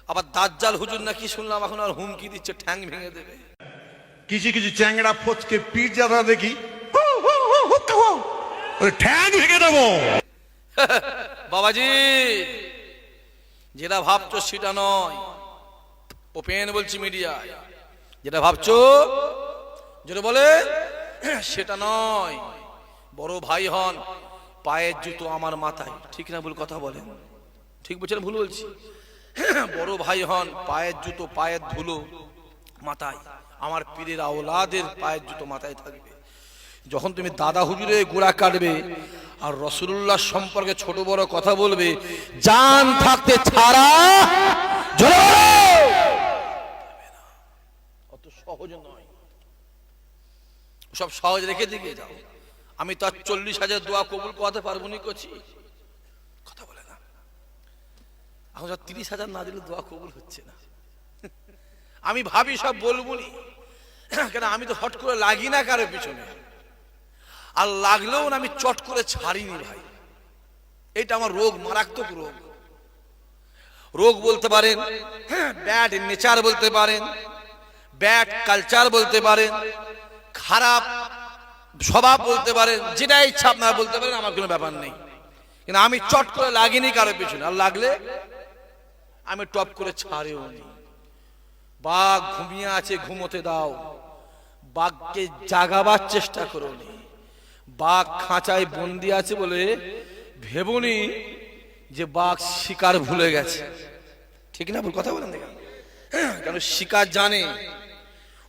আবার দাজ্জাল হুজুর নাকি শুনলাম এখন আর হুমকি দিচ্ছে ঠ্যাং ভেঙে দেবে। কিছু কিছু চ্যাংড়া ফচকে পীর যারা দেখি ঠ্যাং ভেঙে দেবো। বাবাজি যেটা ভাবছো সেটা নয়, ওপেন বলছি মিডিয়ায়, যেটা ভাবছো যেটা বলে সেটা নয়। বড় ভাই হন, পায়ের জুতো আমার মাথায়, ঠিক না ভুল কথা বলেন? ঠিক বলছেন ভুল বলছি? বড় ভাই হন, পায়ের জুতো পায়ের ধুলো মাথায়, আমার পীরের আওলাদের পায়ের জুতো মাথায় থাকবে। যখন তুমি দাদা হুজুরে গোড়া কাটবে আর রাসূলুল্লাহ সম্পর্কে ছোট বড় কথা বলবে, জান থাকতে ছাড়া অত সহজ নয়, সব সহজ রেখে দিকে যাও। আমি তো 40,000 দোয়া কবুল করতে পারবো নি করছি, কথা বলে না। এখন 30,000 না দিলে দোয়া কবুল হচ্ছে না। আমি ভাবি সব বলবো নি, কেন আমি তো হট করে লাগি না কারো পিছনে, আর লাগলেও না আমি চট করে ছাড়িনি ভাই। এটা আমার রোগ, মারাত্মক রোগ। রোগ বলতে পারেন, ব্যাড নেচার বলতে পারেন, ব্যাড কালচার বলতে পারেন, খারাপ স্বভাব বলতে পারেন, যেটা ইচ্ছা আপনারা বলতে পারেন, আমার কোনো ব্যাপার নেই। কিন্তু আমি চট করে লাগিনি কারো পিছনে, আর লাগলে আমি টপ করে ছাড়েও নি। বাঘ ঘুমিয়ে আছে, ঘুমোতে দাও, বাঘকে জাগাবার চেষ্টা করো নি। বাঘ খাঁচায় বন্দি আছে বলে ভেবনি যে বাঘ শিকার ভুলে গেছে, ঠিক না ভুল কথা বলেন? কেন শিকার জানে,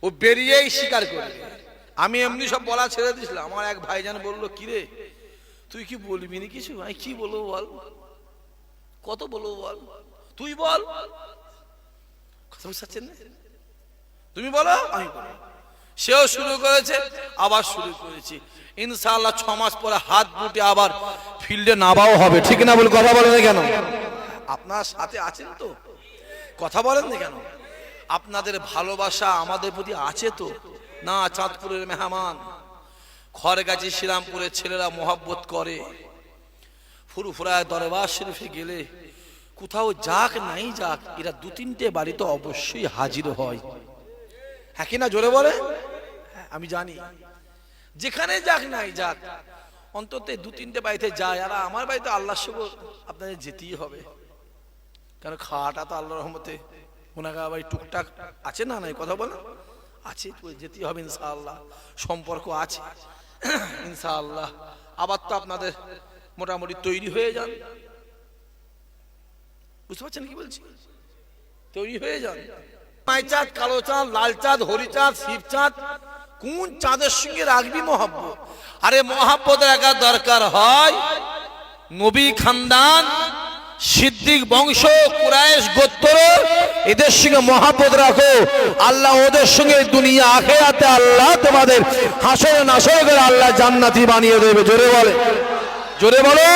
ও বেরিয়েই শিকার করে। আমি এমনি সব বলা ছেড়ে দিয়েছিলাম। আমার এক ভাইজান বললো, কিরে তুই কি বলবি না কিছু? আমি কি বলবো বল, কত বলবো বল, তুই বল, কথা বুঝতে না, তুমি বলো আমি বলো। সেও শুরু করেছে, আবার শুরু করেছি। ইনশাআল্লাহ 6 মাস পরে হাত বুটে আবার ফিল্ডে নামাও হবে, ঠিক না বল কথা বলেন কেন? আপনার সাথে আছেন তো, কথা বলেন না কেন? আপনাদের ভালোবাসা আমাদের প্রতি আছে তো না? চাঁদপুরের মেহমান, খড়গাছি শ্রীরামপুরের ছেলেরা মহব্বত করে। ফুরফুরায় দরবার শরীফে গেলে কোথাও যাক নাই যাক, এরা 2-3টে বাড়িতে অবশ্যই হাজির হয়, হ্যাঁ কিনা জোরে বলে? আমি জানি যেখানে যাক নাই যাক অন্তত 2-3টে বাড়িতে যায়। আর আমার বাড়িতে আল্লাহর শুকর আপনাদের যেতেই হবে, কারণ খাওয়াটা তো আল্লাহর রহমতে ওনাগা বাড়ি টুকটাক আছে না, নাই কথা বলেন, আছে, যেতেই হবে ইনশাআল্লাহ, সম্পর্ক আছে ইনশাআল্লাহ। আবার তো আপনাদের মোটামুটি তৈরি হয়ে যান, বুঝতে পারছেন কি বলছি? তৈরি হয়ে যান। মাই চাঁদ, কালো চাঁদ, লাল চাঁদ, হরি চাঁদ, শিব চাঁদ, কোন চাঁদের সঙ্গে রাখবি মহব্বত? আরে মহব্বত রাখার দরকার হয় নবী খানদান, সিদ্দিক বংশ, কুরাইশ গোত্র, এদের সঙ্গে মহব্বত রাখো। আল্লাহ ওদের সঙ্গে দুনিয়া আখিরাতে আল্লাহ তোমাদের হাসরে নাসরে করে আল্লাহ জান্নাতি বানিয়ে দেবে। জোরে বলে, জোরে বলো।